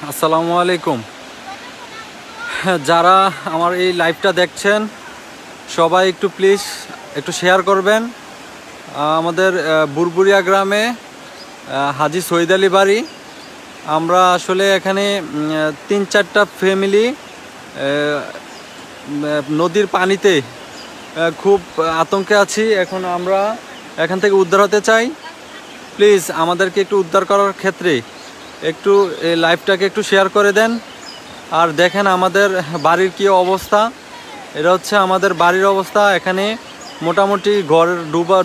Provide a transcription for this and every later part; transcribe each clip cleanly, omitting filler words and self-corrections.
আসসালামু আলাইকুম। যারা আমার এই লাইভটা দেখছেন সবাই একটু প্লিজ একটু শেয়ার করবেন। আমাদের বুরবুরিয়া গ্রামে হাজী সৈয়দ আলী বাড়ি। আমরা আসলে এখানে 3-4টা ফ্যামিলি নদীর পানিতে খুব আতঙ্কে আছি। এখন আমরা এখান থেকে উদ্ধার হতে চাই। প্লিজ আমাদেরকে একটু উদ্ধার করার ক্ষেত্রে একটু এই লাইভটাকে একটু শেয়ার করে দেন। আর দেখেন আমাদের বাড়ির কি অবস্থা। এটা হচ্ছে আমাদের বাড়ির অবস্থা। এখানে মোটামুটি ঘর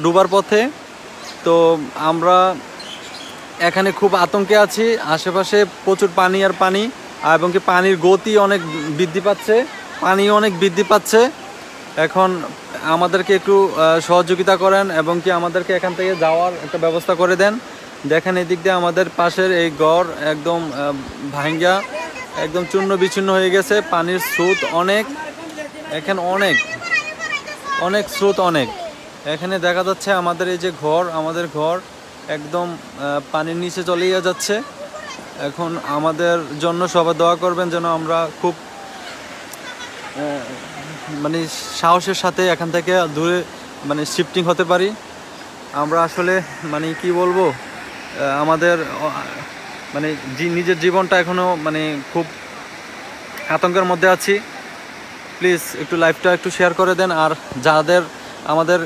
ডুবার পথে। তো আমরা এখানে খুব আতঙ্কে আছি। আশেপাশে প্রচুর পানি আর পানি, এবং কি পানির গতি অনেক বৃদ্ধি পাচ্ছে, পানি অনেক বৃদ্ধি পাচ্ছে। এখন আমাদেরকে একটু সহযোগিতা করেন এবং কি আমাদেরকে এখান থেকে যাওয়ার একটা ব্যবস্থা করে দেন। দেখেন এদিক দিয়ে আমাদের পাশের এই ঘর একদম ভাঙ্গা, একদম চূর্ণ বিচূর্ণ হয়ে গেছে। পানির স্রোত অনেক, এখানে অনেক অনেক স্রোত অনেক। এখানে দেখা যাচ্ছে আমাদের এই যে ঘর, আমাদের ঘর একদম পানির নিচে চলে যাচ্ছে। এখন আমাদের জন্য সবাই দোয়া করবেন যেন আমরা খুব মানে সাহসের সাথে এখান থেকে দূরে মানে শিফটিং হতে পারি। আমরা আসলে মানে কি বলবো, আমাদের মানে নিজের জীবনটা এখনও মানে খুব আতঙ্কের মধ্যে আছি। প্লিজ একটু লাইভটা একটু শেয়ার করে দেন। আর যাদের আমাদের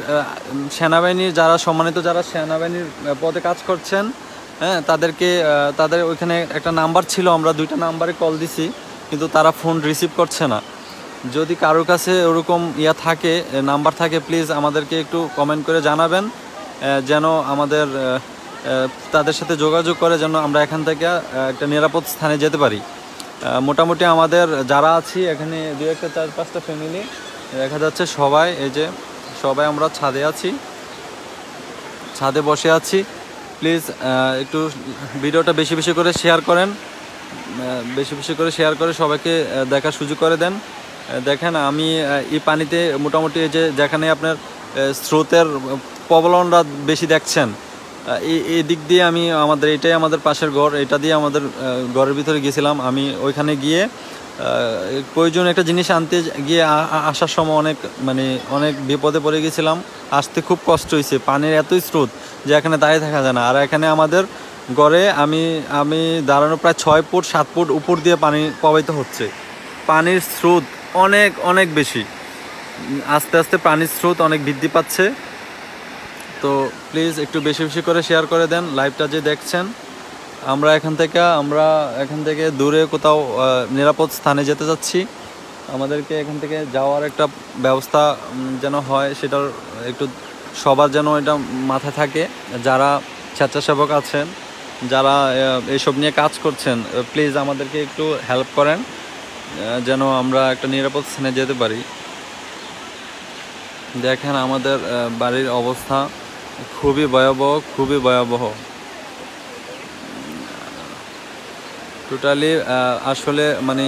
সেনাবাহিনীর যারা সম্মানিত, যারা সেনাবাহিনীর পদে কাজ করছেন, হ্যাঁ, তাদের ওইখানে একটা নাম্বার ছিল, আমরা 2টা নাম্বারে কল দিছি, কিন্তু তারা ফোন রিসিভ করছে না। যদি কারোর কাছে ওরকম থাকে, নাম্বার থাকে, প্লিজ আমাদেরকে একটু কমেন্ট করে জানাবেন, যেন আমাদের তাদের সাথে যোগাযোগ করে যেন আমরা এখান থেকে একটা নিরাপদ স্থানে যেতে পারি। মোটামুটি আমাদের যারা আছি এখানে 2-1 4-5টা ফ্যামিলি দেখা যাচ্ছে। সবাই এই যে সবাই আমরা ছাদে আছি, ছাদে বসে আছি। প্লিজ একটু ভিডিওটা বেশি বেশি করে শেয়ার করেন, বেশি বেশি করে শেয়ার করে সবাইকে দেখার সুযোগ করে দেন। দেখেন আমি এই পানিতে মোটামুটি এই যে যেখানে আপনার স্রোতের প্রবলনটা বেশি দেখছেন, এই দিক দিয়ে আমি এটাই আমাদের পাশের ঘর, এটা দিয়ে আমাদের ঘরের ভিতরে গিয়েছিলাম। আমি ওইখানে গিয়ে প্রয়োজন একটা জিনিস আনতে গিয়ে আসার সময় অনেক বিপদে পড়ে গেছিলাম। আসতে খুব কষ্ট হয়েছে, পানির এতই স্রোত যে এখানে দাঁড়িয়ে থাকা যায় না। আর এখানে আমাদের ঘরে আমি দাঁড়ানো প্রায় 6 ফুট 7 ফুট উপর দিয়ে পানি প্রবাহিত হচ্ছে। পানির স্রোত অনেক অনেক বেশি, আস্তে আস্তে পানির স্রোত অনেক বৃদ্ধি পাচ্ছে। তো প্লিজ একটু বেশি বেশি করে শেয়ার করে দেন লাইভটা যে দেখছেন। আমরা এখান থেকে দূরে কোথাও নিরাপদ স্থানে যেতে যাচ্ছি। আমাদেরকে এখান থেকে যাওয়ার একটা ব্যবস্থা যেন হয়, সেটার একটু সবার যেন এটা মাথায় থাকে। যারা স্বেচ্ছাসেবক আছেন, যারা এইসব নিয়ে কাজ করছেন, প্লিজ আমাদেরকে একটু হেল্প করেন যেন আমরা একটা নিরাপদ স্থানে যেতে পারি। দেখেন আমাদের বাড়ির অবস্থা খুবই ভয়াবহ, খুবই ভয়াবহ। টোটালি আসলে মানে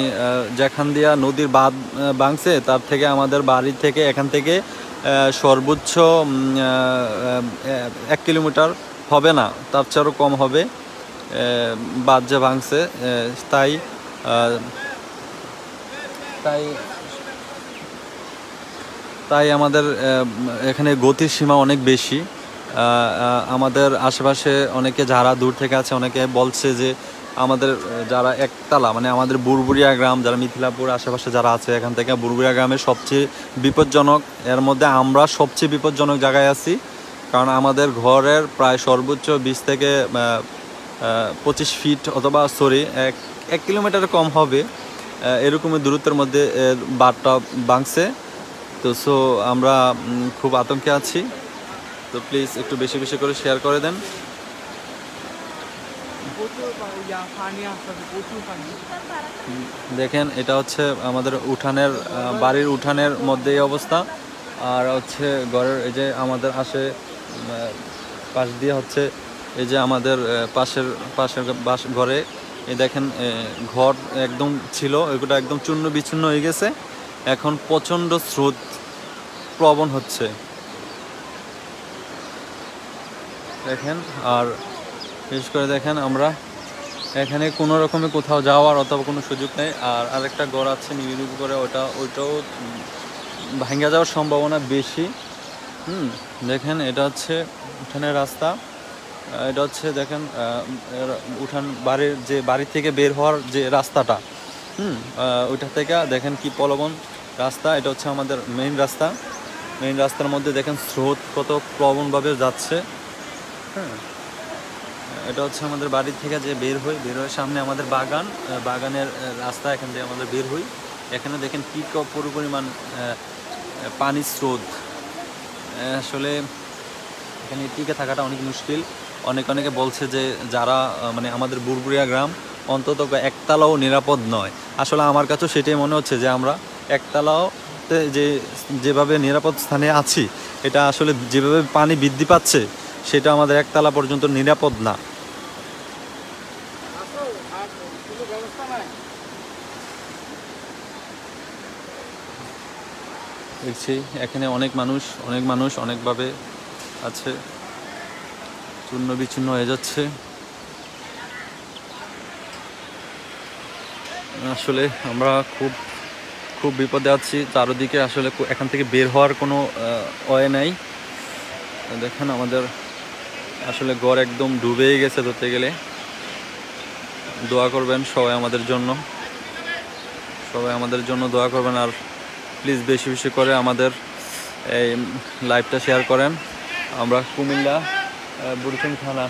যেখান দিয়া নদীর বাঁধ ভাঙছে তার থেকে আমাদের বাড়ি থেকে এখান থেকে সর্বোচ্চ 1 কিলোমিটার হবে না, তার চেয়েও কম হবে বাঁধ যে ভাঙছে। তাই তাই তাই আমাদের এখানে গতির সীমা অনেক বেশি। আমাদের আশেপাশে অনেকে যারা দূর থেকে আছে, অনেকে বলছে যে আমাদের যারা একতলা মানে আমাদের বুরবুরিয়া গ্রাম, যারা মিথিলাপুর আশেপাশে যারা আছে, এখান থেকে বুরবুরিয়া গ্রামের সবচেয়ে বিপজ্জনক, এর মধ্যে আমরা সবচেয়ে বিপজ্জনক জায়গায় আছি। কারণ আমাদের ঘরের প্রায় সর্বোচ্চ 20 থেকে 25 ফিট অথবা 1 কিলোমিটার কম হবে এরকমই দূরত্বের মধ্যে বাঁধটা ভাঙছে। তো আমরা খুব আতঙ্কে আছি। তো প্লিজ একটু বেশি বেশি করে শেয়ার করে দেন। দেখেন এটা হচ্ছে আমাদের উঠানের, বাড়ির উঠানের মধ্যে এই অবস্থা। আর হচ্ছে ঘরের এই যে আমাদের পাশ দিয়ে হচ্ছে এই যে আমাদের পাশের ঘরে এই দেখেন ঘর একদম ছিল, এগুলো একদম চূর্ণ বিচ্ছিন্ন হয়ে গেছে। এখন প্রচণ্ড স্রোত প্রবণ হচ্ছে দেখেন। আর বিশেষ করে দেখেন আমরা এখানে কোনো রকমে কোথাও যাওয়ার অথবা কোনো সুযোগ নেই। আর আরেকটা ঘর আছে নিবিড় করে, ওইটাও ভাঙা যাওয়ার সম্ভাবনা বেশি। দেখেন এটা হচ্ছে উঠানের রাস্তা। এটা হচ্ছে দেখেন উঠান বাড়ি থেকে বের হওয়ার যে রাস্তাটা, ওইটা থেকে দেখেন কি প্রলোভন রাস্তা। এটা হচ্ছে আমাদের মেইন রাস্তার মধ্যে দেখেন স্রোত কত প্রবণভাবে যাচ্ছে। হ্যাঁ, এটা হচ্ছে আমাদের বাড়ি থেকে যে বের হয়ে সামনে আমাদের বাগানের রাস্তা, এখান থেকে আমাদের বের হই। এখানে দেখেন কি পরিমাণ পানির স্রোত। আসলে এখানে টিকে থাকাটা অনেক মুশকিল। অনেকে বলছে যে যারা মানে আমাদের বুরবুরিয়া গ্রাম অন্তত একতলাও নিরাপদ নয়। আসলে আমার কাছেও সেটাই মনে হচ্ছে যে আমরা একতলাওতে যেভাবে নিরাপদ স্থানে আছি, এটা আসলে যেভাবে পানি বৃদ্ধি পাচ্ছে সেটা আমাদের একতলা পর্যন্ত নিরাপদ না। দেখছি এখানে অনেক মানুষ অনেকভাবে আছে, চূর্ণ বিচূর্ণ হয়ে যাচ্ছে। আসলে আমরা খুব বিপদে আছি। চারদিকে আসলে এখান থেকে বের হওয়ার কোনো ওয়ে নাই। দেখেন আমাদের আসলে ঘর একদম ডুবেই গেছে ধরতে গেলে। দোয়া করবেন সবাই আমাদের জন্য দোয়া করবেন। আর প্লিজ বেশি করে আমাদের এই লাইভটা শেয়ার করেন। আমরা কুমিল্লা বুড়িচং থানা